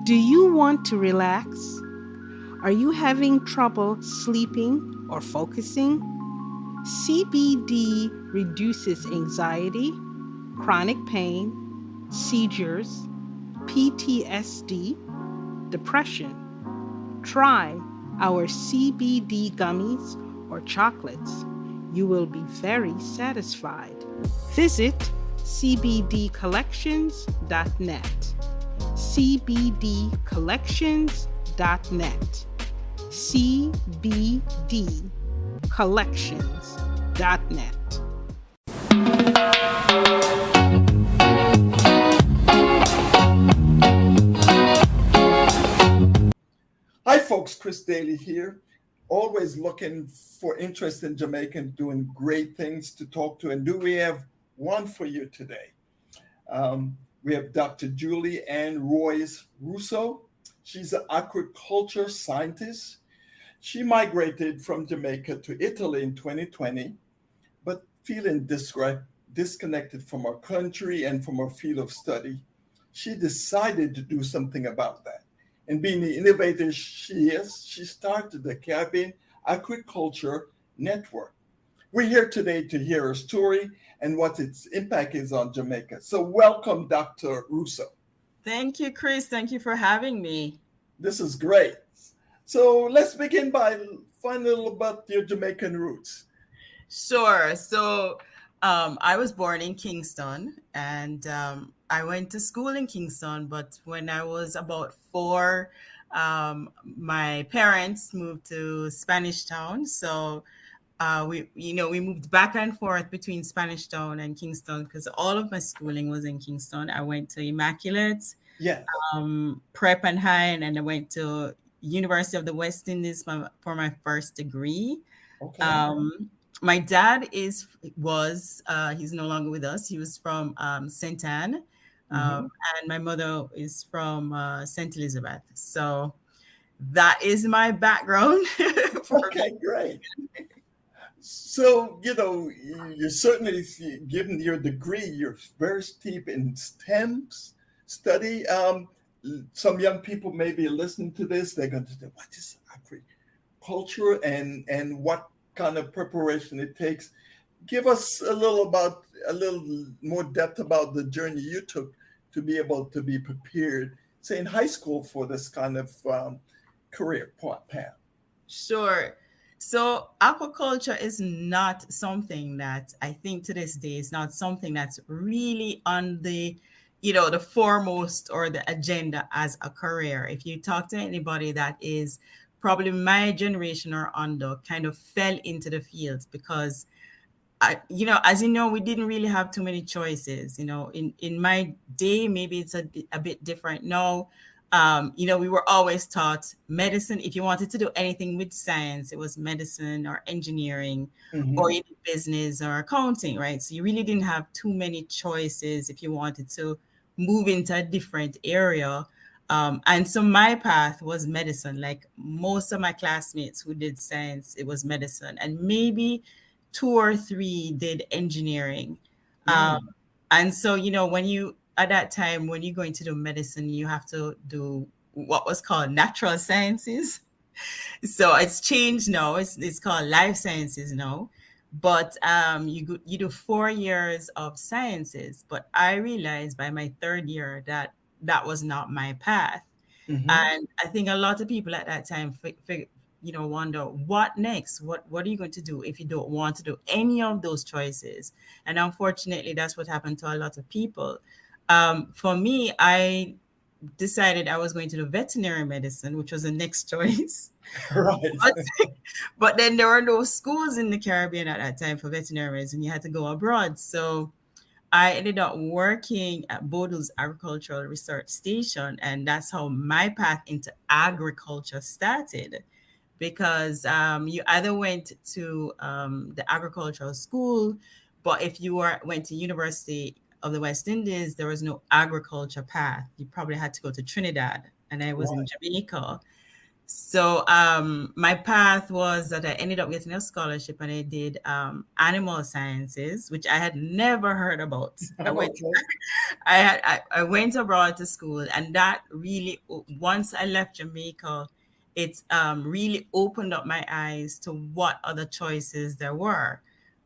Do you want to relax? Are you having trouble sleeping or focusing? CBD reduces anxiety, chronic pain, seizures, PTSD, depression. Try our CBD gummies or chocolates. You will be very satisfied. Visit cbdcollections.net. cbdcollections.net. cbdcollections.net. Hi, folks. Chris Daly here. Always looking for interest in Jamaican, doing great things to talk to. And do we have one for you today? We have Dr. Juli and Royce Russo. She's an aquaculture scientist. She migrated from Jamaica to Italy in 2020, but feeling disconnected from her country and from her field of study, she decided to do something about that. And being the innovator she is, she started the Caribbean Aquaculture Network. We're here today to hear her story and what its impact is on Jamaica. So welcome, Dr. Russo. Thank you, Chris. Thank you for having me. This is great. So let's begin by finding a little about your Jamaican roots. Sure. I was born in Kingston and I went to school in Kingston, but when I was about four, my parents moved to Spanish Town. We moved back and forth between Spanish Town and Kingston because all of my schooling was in Kingston. I went to Immaculate, Yes. Prep and High, and then I went to University of the West Indies for my first degree. Okay. My dad he's no longer with us. He was from St. Anne, and my mother is from St. Elizabeth. So that is my background. Okay, great. So, you're certainly, given your degree, you're very steep in STEM study. Some young people may be listening to this. They're going to say, what is agriculture and what kind of preparation it takes? Give us a little more depth about the journey you took to be able to be prepared, say in high school, for this kind of career path. Sure. So aquaculture is not something that I think to this day is not something that's really on the foremost or the agenda as a career. If you talk to anybody that is probably my generation or under, kind of fell into the field because as you know, we didn't really have too many choices. In my day, maybe it's a bit different now. We were always taught medicine. If you wanted to do anything with science, it was medicine or engineering or even business or accounting, right? So you really didn't have too many choices if you wanted to move into a different area. And so my path was medicine. Like most of my classmates who did science, it was medicine. And maybe two or three did engineering. And so, at that time, when you're going to do medicine, you have to do what was called natural sciences. So it's changed now. It's called life sciences now. But you do 4 years of sciences. But I realized by my third year that that was not my path. And I think a lot of people at that time wonder what next, what are you going to do if you don't want to do any of those choices. And unfortunately, that's what happened to a lot of people. For me, I decided I was going to do veterinary medicine, which was the next choice. Right. But then there were no schools in the Caribbean at that time for veterinary medicine. You had to go abroad. So I ended up working at Bodu's Agricultural Research Station, and that's how my path into agriculture started. Because you either went to the agricultural school, but if you went to University of the West Indies, there was no agriculture path. You probably had to go to Trinidad, and I was in Jamaica. So my path was that I ended up getting a scholarship and I did animal sciences, which I had never heard about. Okay. I went abroad to school, and that really, once I left Jamaica, it really opened up my eyes to what other choices there were.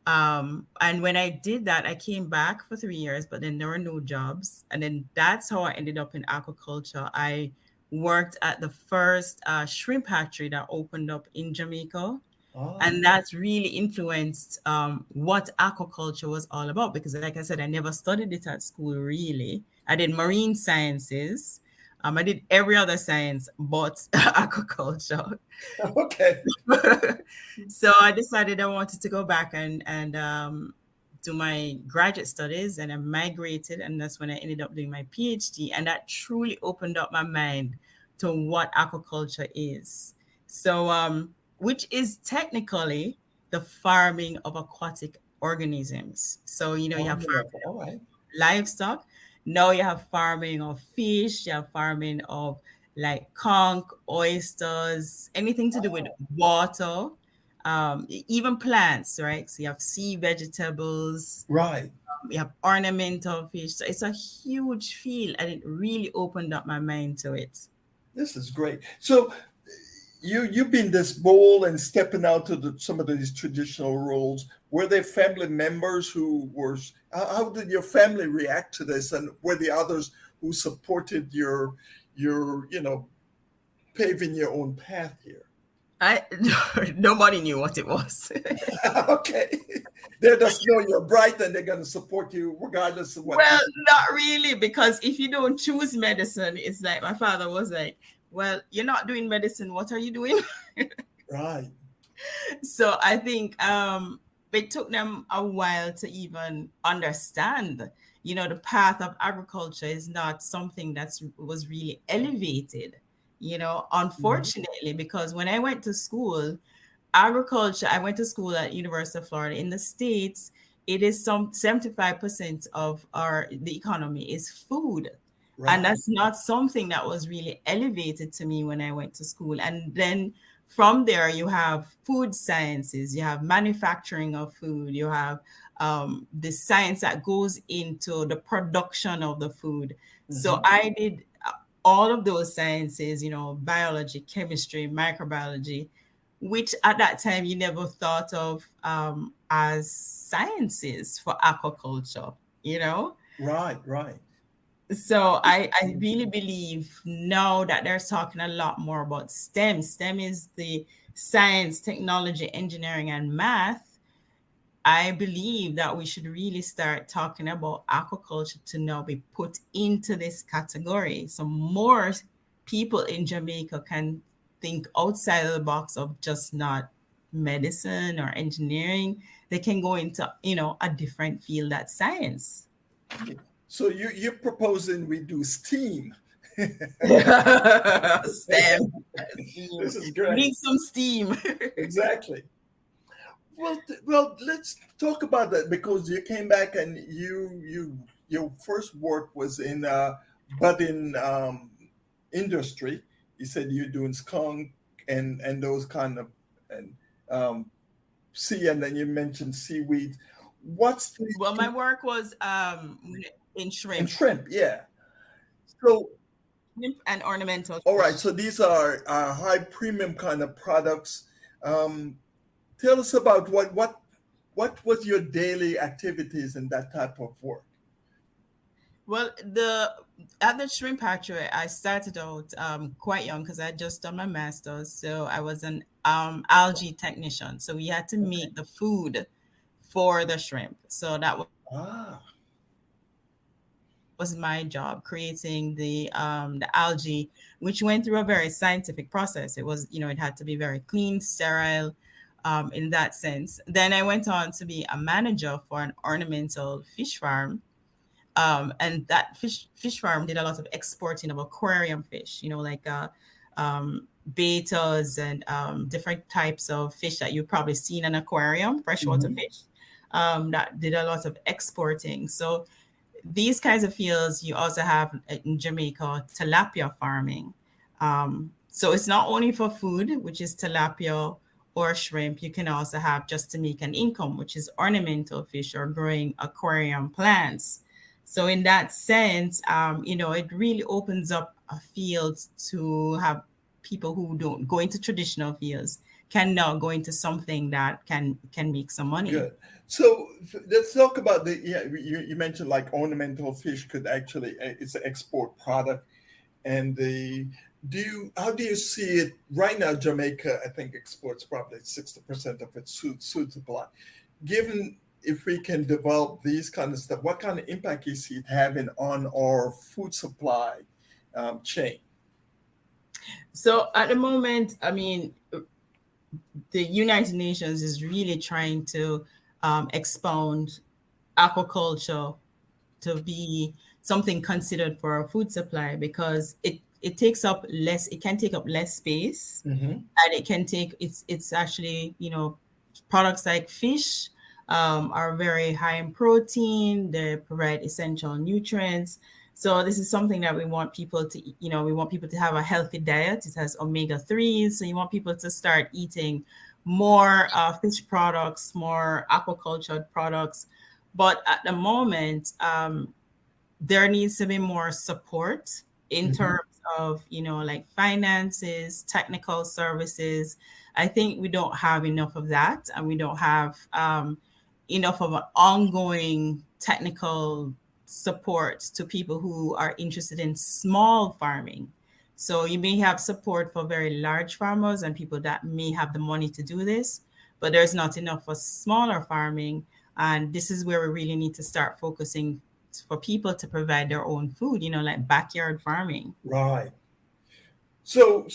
And when I did that, I came back for 3 years, but then there were no jobs. And then that's how I ended up in aquaculture. I worked at the first shrimp hatchery that opened up in Jamaica. Ah, And that's really influenced what aquaculture was all about. Because, like I said, I never studied it at school, really. I did marine sciences. I did every other science but aquaculture. okay. So I decided I wanted to go back and do my graduate studies, and I migrated, and that's when I ended up doing my PhD, and that truly opened up my mind to what aquaculture is. So, which is technically the farming of aquatic organisms. So, you have Wonderful. All right. livestock. Now you have farming of fish, you have farming of like conch, oysters, anything to do with water, even plants, right? So you have sea vegetables, Right. you have ornamental fish. So it's a huge field, and it really opened up my mind to it. This is great. So you've been this bold and stepping out to some of these traditional roles. Were there family members who were? How did your family react to this, and were the others who supported your paving your own path here? I nobody knew what it was. Okay, they just know you're bright and they're going to support you regardless of what you. Well, not really, because if you don't choose medicine, it's like my father was like, "Well, you're not doing medicine. What are you doing?" Right. So I think it took them a while to even understand. The path of agriculture is not something that was really elevated. Mhm. Unfortunately, because when I went to school, agriculture, I went to school at University of Florida in the States. It is some 75% of the economy is food. And Right. that's not something that was really elevated to me when I went to school. And then from there, you have food sciences, you have manufacturing of food, you have the science that goes into the production of the food. So Hmm. I did all of those sciences, biology, chemistry, microbiology, which at that time you never thought of as sciences for aquaculture. Right. Right. So I really believe now that they're talking a lot more about STEM. STEM is the science, technology, engineering, and math. I believe that we should really start talking about aquaculture to now be put into this category. So more people in Jamaica can think outside of the box of just not medicine or engineering. They can go into, a different field, that's science. So you're proposing we do STEAM. STEM. Steam. This is We great. need some steam. Exactly. Well, let's talk about that because you came back and your first work was in budding industry. You said you're doing skunk and those kind of and um, sea, and then you mentioned seaweed. What's the Well, my work was in and shrimp, shrimp? Yeah. So shrimp and ornamental all right. fish. So these are high premium kind of products. Um, Tell us about what was your daily activities in that type of work? Well, the at the shrimp hatchery, I started out quite young because I had just done my master's. So I was an algae technician. So we had to Okay. make the food for the shrimp. So that Ah, was my job, creating the algae, which went through a very scientific process. It was, it had to be very clean, sterile, in that sense. Then I went on to be a manager for an ornamental fish farm, and that fish farm did a lot of exporting of aquarium fish, like betas and different types of fish that you've probably seen in an aquarium, freshwater hmm. fish. That did a lot of exporting. So these kinds of fields you also have in Jamaica, tilapia farming. So it's not only for food, which is tilapia or shrimp. You can also have just to make an income, which is ornamental fish or growing aquarium plants. So in that sense, it really opens up a field to have people who don't go into traditional fields can now go into something that can make some money. Good. So let's talk about you mentioned like ornamental fish could actually, it's an export product. And how do you see it right now? Jamaica, I think, exports probably 60% of its food supply. Given if we can develop these kind of stuff, what kind of impact you see it having on our food supply chain? So at the moment, I mean, the United Nations is really trying to expound aquaculture to be something considered for our food supply because it takes up less, it can take up less space, and it can take it's actually, products like fish are very high in protein, they provide essential nutrients. So this is something that we want people to, we want people to have a healthy diet. It has omega-3s. So you want people to start eating more fish products, more aquaculture products. But at the moment, there needs to be more support in terms of, like finances, technical services. I think we don't have enough of that, and we don't have enough of an ongoing technical support to people who are interested in small farming. So you may have support for very large farmers and people that may have the money to do this, but there's not enough for smaller farming. And this is where we really need to start focusing for people to provide their own food, like backyard farming. Right. So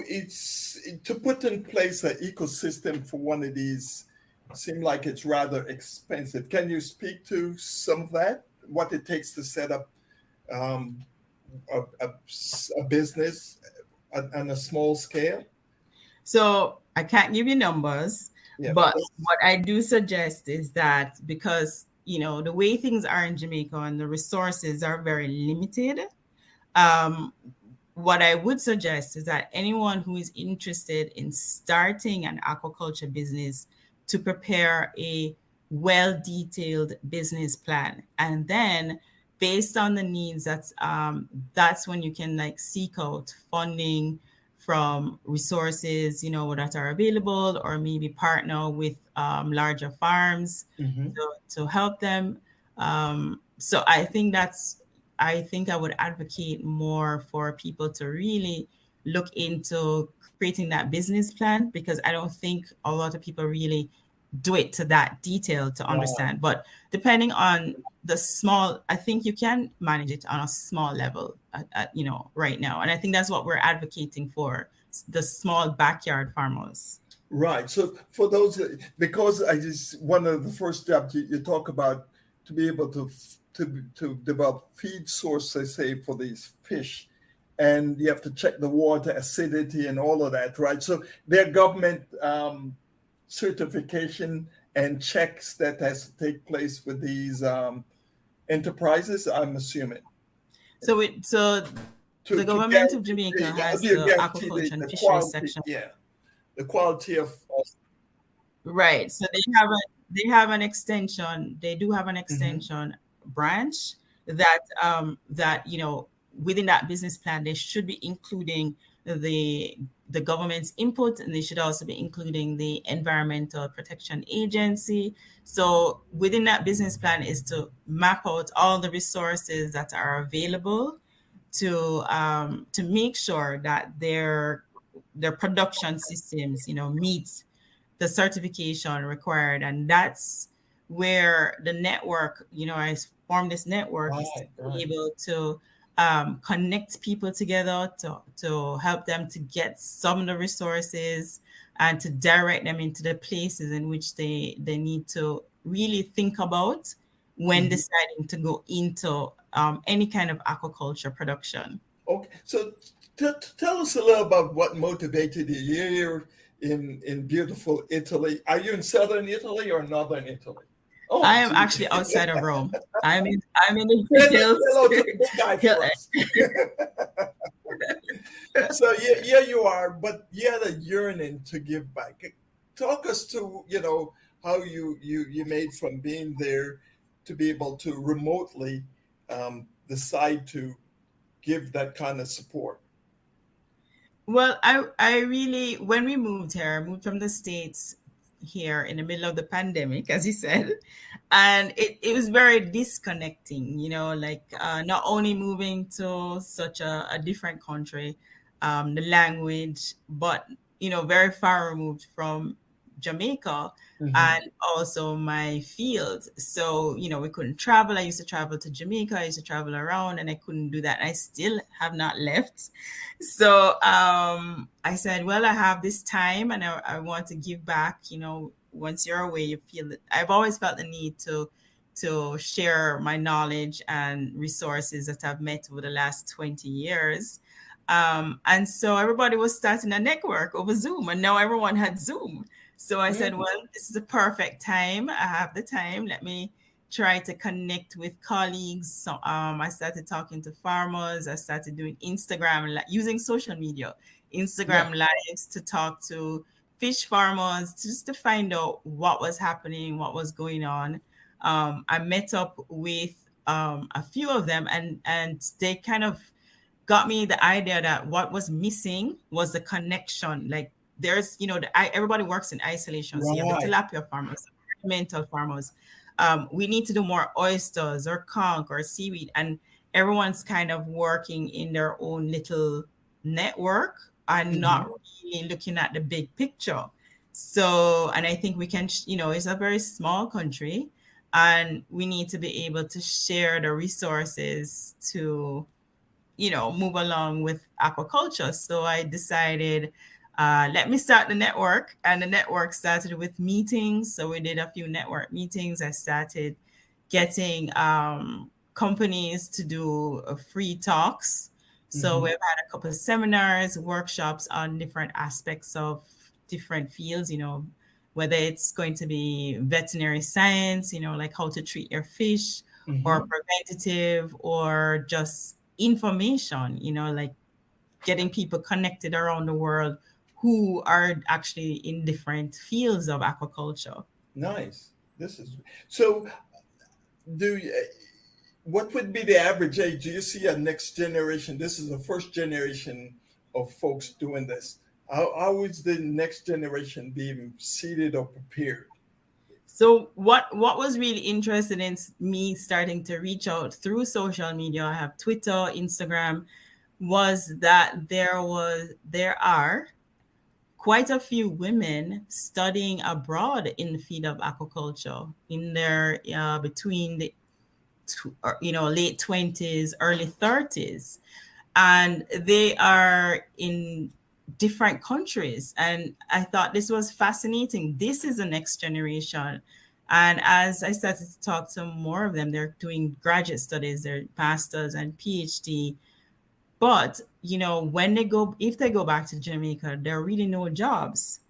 it's to put in place an ecosystem for one of these seem like it's rather expensive. Can you speak to some of that? What it takes to set up a business on a small scale? So I can't give you numbers, but what I do suggest is that because, the way things are in Jamaica and the resources are very limited, what I would suggest is that anyone who is interested in starting an aquaculture business to prepare a well-detailed business plan. And then based on the needs, that's when you can like seek out funding from resources, that are available, or maybe partner with larger farms to help them. So I think I would advocate more for people to really look into creating that business plan, because I don't think a lot of people really do it to that detail to understand. But depending on I think you can manage it on a small level, right now. And I think that's what we're advocating for, the small backyard farmers. Right. So for those, because one of the first jobs you talk about to be able to develop feed source, I say, for these fish, and you have to check the water acidity and all of that, right? So there are government certification and checks that has to take place with these enterprises, I'm assuming. So the government of Jamaica has the aquaculture and fisheries section. Yeah, the quality of. Right. So they have an extension. They do have an extension branch that within that business plan, they should be including the government's input, and they should also be including the Environmental Protection Agency. So within that business plan is to map out all the resources that are available to make sure that their production systems, meet the certification required. And that's where the network, I formed this network is to be able to connect people together to help them to get some of the resources and to direct them into the places in which they need to really think about when deciding to go into any kind of aquaculture production. Okay, so tell us a little about what motivated you. You're in beautiful Italy. Are you in southern Italy or northern Italy? Oh, I am actually outside of Rome. I'm in the hills. Hello to the big guy for us. So yeah, yeah, you are, but you had a yearning to give back. Talk us to how you made from being there to be able to remotely decide to give that kind of support. Well, I really, when we moved here, I moved from the States here in the middle of the pandemic, as you said, and it was very disconnecting, like not only moving to such a different country, the language, but, very far removed from Jamaica Hmm. and also my field. So, we couldn't travel. I used to travel to Jamaica, I used to travel around, and I couldn't do that. I still have not left. So I said, well, I have this time and I want to give back. Once you're away, you feel that I've always felt the need to share my knowledge and resources that I've met over the last 20 years. And so everybody was starting a network over Zoom, and now everyone had Zoom. So I said, Mm. well, this is a perfect time. I have the time. Let me try to connect with colleagues. So I started talking to farmers. I started doing Instagram, using social media, Yeah. Instagram lives to talk to fish farmers, just to find out what was happening, what was going on. I met up with a few of them, and they kind of got me the idea that what was missing was the connection. Like there's, everybody works in isolation. So you have the Right. tilapia farmers, mental farmers. We need to do more oysters or conch or seaweed, and everyone's kind of working in their own little network and not Hmm. really looking at the big picture. So, and I think we can, it's a very small country, and we need to be able to share the resources to move along with aquaculture. So I decided, let me start the network. And the network started with meetings. So we did a few network meetings. I started getting companies to do free talks. So Hmm. we've had a couple of seminars, workshops on different aspects of different fields, whether it's going to be veterinary science, like how to treat your fish, or Hmm. preventative, or just information, like getting people connected around the world who are actually in different fields of aquaculture. Nice. This is so. Do you, what would be the average age? Do you see a next generation? This is the first generation of folks doing this. How is the next generation being seated or prepared? So what was really interesting in me starting to reach out through social media, I have Twitter, Instagram, was that there are quite a few women studying abroad in the field of aquaculture in their between the late 20s, early 30s, and they are in different countries. And I thought this was fascinating. This is the next generation. And as I started to talk to more of them, they're doing graduate studies, they're masters and PhD. But when if they go back to Jamaica, there are really no jobs.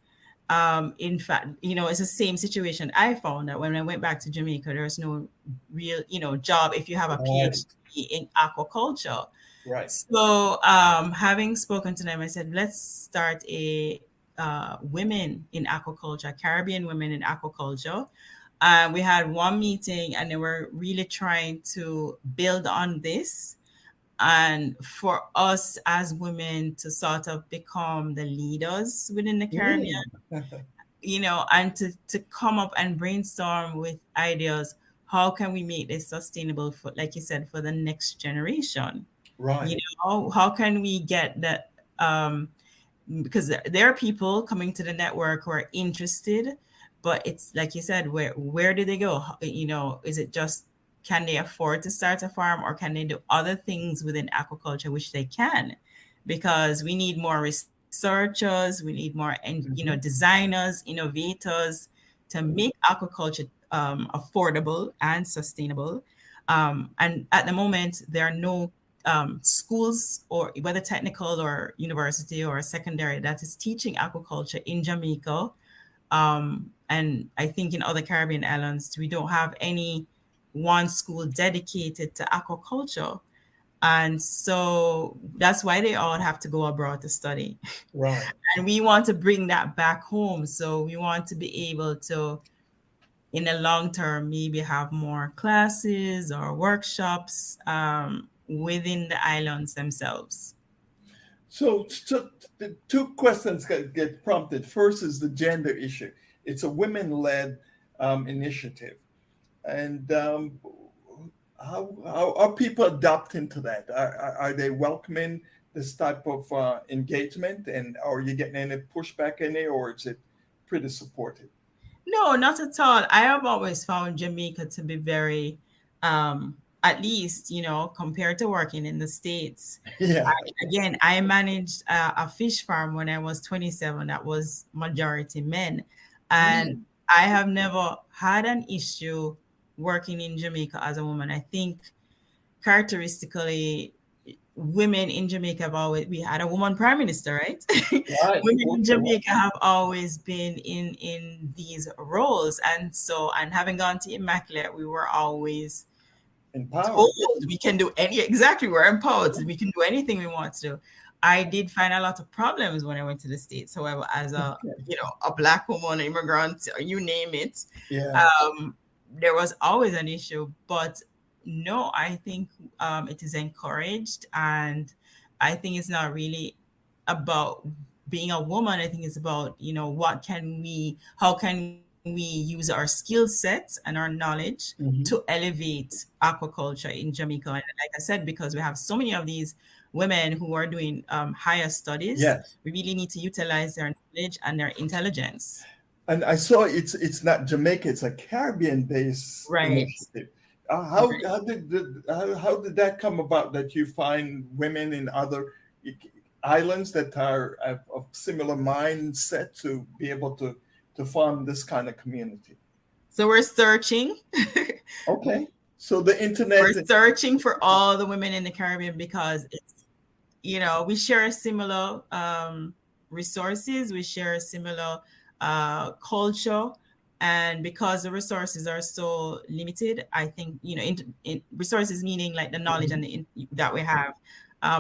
In fact, it's the same situation I found, that when I went back to Jamaica, there's no real, job if you have a Right. PhD in aquaculture. Right. So, having spoken to them, I said, let's start a women in aquaculture, Caribbean women in aquaculture. We had one meeting, and they were really trying to build on this, and for us as women to sort of become the leaders within the Caribbean, Mm. and to come up and brainstorm with ideas. How can we make this sustainable for, like you said, for the next generation? You Right. how can we get that? Because there are people coming to the network who are interested, but it's like you said, where do they go? Is it just, can they afford to start a farm, or can they do other things within aquaculture, which they can? Because we need more researchers, we need more, and Hmm. designers, innovators, to make aquaculture affordable and sustainable. And at the moment, there are no schools, or whether technical or university or secondary, that is teaching aquaculture in Jamaica. And I think in other Caribbean islands, we don't have any one school dedicated to aquaculture. And so that's why they all have to go abroad to study. Right. And we want to bring that back home. So we want to be able to, in the long term, maybe have more classes or workshops within the islands themselves. So the two questions get prompted. First is the gender issue. It's a women-led initiative, and how are people adapting to that? Are they welcoming this type of engagement, and are you getting any pushback in it, or is it pretty supportive? No, not at all. I have always found Jamaica to be very, at least, compared to working in the States. Yeah. Again, I managed a fish farm when I was 27 that was majority men. And I have never had an issue working in Jamaica as a woman. I think characteristically, women in Jamaica have always, we had a woman prime minister, right? Right. Women in Jamaica have always been in these roles. And having gone to Immaculate, we were always Empowered. told we can do exactly, we're empowered. We can do anything we want to do. I did find a lot of problems when I went to the States. However, as a Black woman, immigrant, or you name it, Yeah. there was always an issue. But no, I think it is encouraged, and I think it's not really about being a woman. I think it's about how can we use our skill sets and our knowledge to elevate aquaculture in Jamaica. And like I said, because we have so many of these women who are doing higher studies, Yes. we really need to utilize their knowledge and their intelligence. And I saw it's not Jamaica; it's a Caribbean-based Right. initiative. How did that come about? That you find women in other islands that are of similar mindset to be able to form this kind of community? So we're searching. Okay, so the internet. We're searching for all the women in the Caribbean because it's, we share similar resources, we share similar culture. And because the resources are so limited, I think, resources meaning like the knowledge and that we have,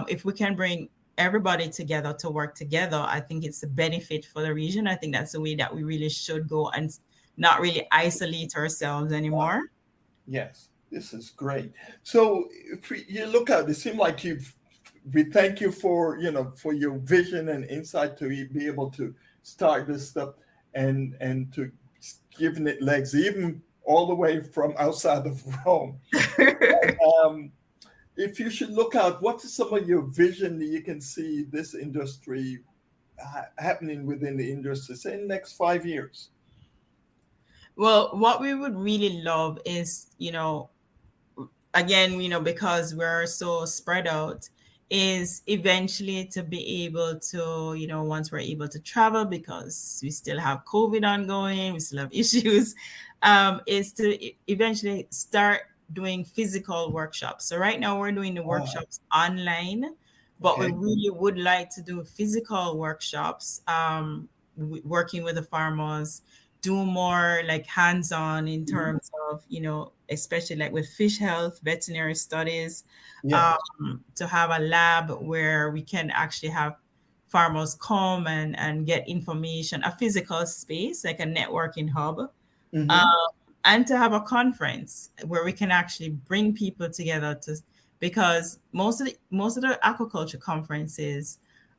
if we can bring everybody together to work together, I think it's a benefit for the region. I think that's the way that we really should go and not really isolate ourselves anymore. Yes, this is great. So if you look at it, seems like we thank you for your vision and insight to be able to start this stuff and to giving it legs, even all the way from outside of Rome. And, if you should look out, what is some of your vision that you can see this industry happening within the industry, say in the next 5 years? Well, what we would really love is, again, because we're so spread out, is eventually to be able to, once we're able to travel, because we still have COVID ongoing, we still have issues, is to eventually start doing physical workshops. So right now we're doing the workshops online, but we really would like to do physical workshops, working with the farmers, do more like hands-on in terms of, especially like with fish health, veterinary studies, to have a lab where we can actually have farmers come and get information, a physical space, like a networking hub, and to have a conference where we can actually bring people together because most of the aquaculture conferences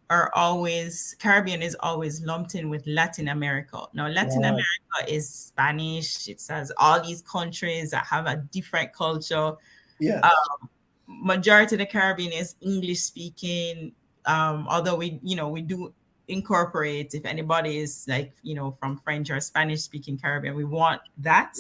are always, Caribbean is always lumped in with Latin America. Now, Latin America is Spanish. It has all these countries that have a different culture. Yes. Majority of the Caribbean is English speaking. Although we do incorporate, if anybody is like, from French or Spanish speaking Caribbean, we want that.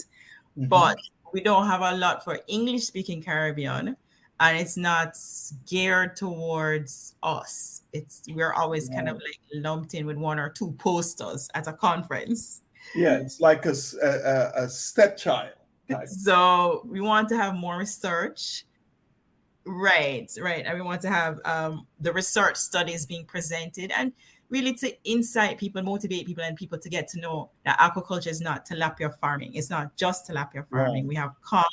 But we don't have a lot for English speaking Caribbean. And it's not geared towards us. We're always kind of like lumped in with one or two posters at a conference. Yeah, it's like a stepchild type. So we want to have more research. Right. And we want to have the research studies being presented and really to incite people, motivate people, and people to get to know that aquaculture is not tilapia farming. It's not just tilapia farming. We have conch,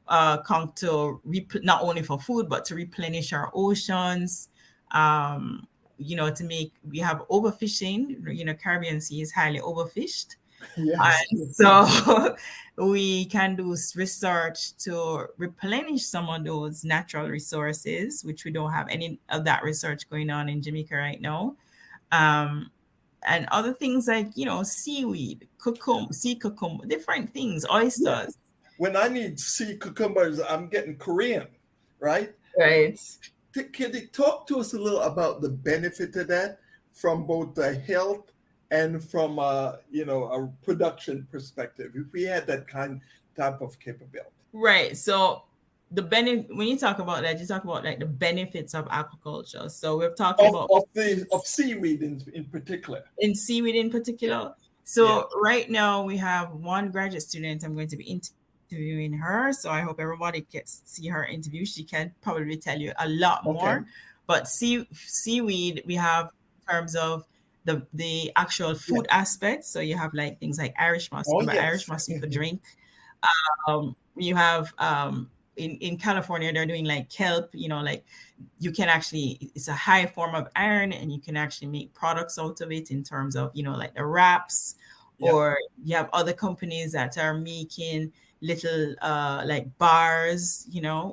come to not only for food but to replenish our oceans. To make we have overfishing. Caribbean Sea is highly overfished. Yes. So we can do research to replenish some of those natural resources, which we don't have any of that research going on in Jamaica right now. And other things like, seaweed, sea cucumber, different things, oysters. Yeah. When I need sea cucumbers, I'm getting Korean, right? Right. Can you talk to us a little about the benefit of that from both the health and from a production perspective, if we had that type of capability? Right. So when you talk about that, you talk about like the benefits of aquaculture. So we're talking about of seaweed in particular. In seaweed in particular. So right now we have one graduate student. I'm going to be interviewing her. So I hope everybody gets to see her interview. She can probably tell you a lot more. But seaweed we have in terms of the actual food aspect. So you have like things like Irish moss. Irish moss you could drink. You have in California they're doing like kelp, like you can actually, it's a high form of iron and you can actually make products out of it in terms of, like the wraps, or you have other companies that are making little like bars,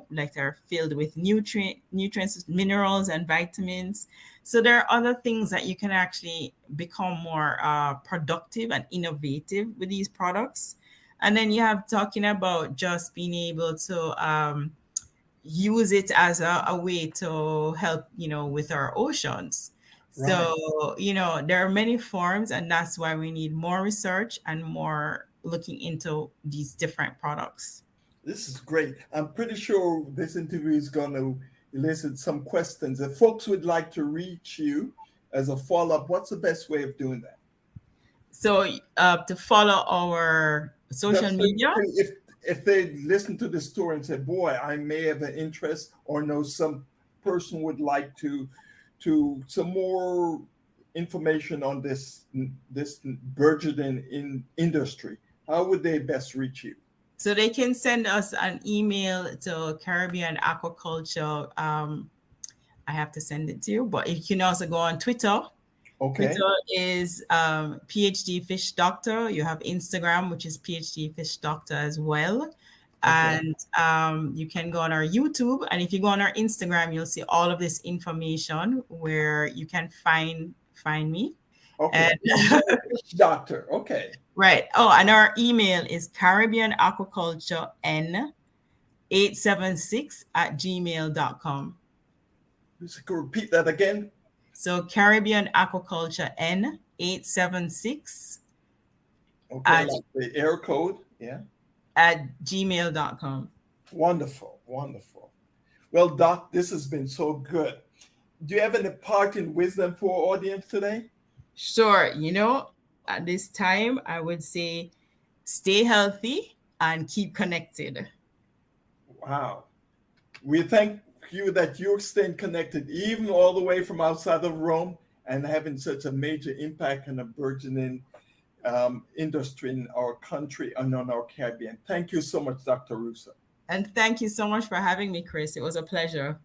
like they're filled with nutrients, minerals and vitamins. So there are other things that you can actually become more productive and innovative with these products. And then you have talking about just being able to use it as a way to help, with our oceans. So, there are many forms, and that's why we need more research and more looking into these different products. This is great. I'm pretty sure this interview is going to elicit some questions. If folks would like to reach you as a follow-up, what's the best way of doing that? So to follow our social media. If they listen to the story and say, boy, I may have an interest or know some person would like to some more information on this burgeoning industry, how would they best reach you? So they can send us an email to Caribbean Aquaculture. I have to send it to you, but you can also go on Twitter. Twitter is PhD Fish Doctor. You have Instagram, which is PhD Fish Doctor as well. And you can go on our YouTube. And if you go on our Instagram, you'll see all of this information where you can find me. Okay. Fish Doctor. Okay. Right. Oh, and our email is Caribbean Aquaculture N876@gmail.com. Repeat that again. So Caribbean Aquaculture N876. Okay, like the air code, at gmail.com. Wonderful. Well, Doc, this has been so good. Do you have any parting wisdom for our audience today? Sure. At this time, I would say stay healthy and keep connected. Wow. We thank you that you're staying connected even all the way from outside of Rome and having such a major impact on a burgeoning industry in our country and on our Caribbean. Thank you so much, Dr. Russo. And thank you so much for having me, Chris. It was a pleasure.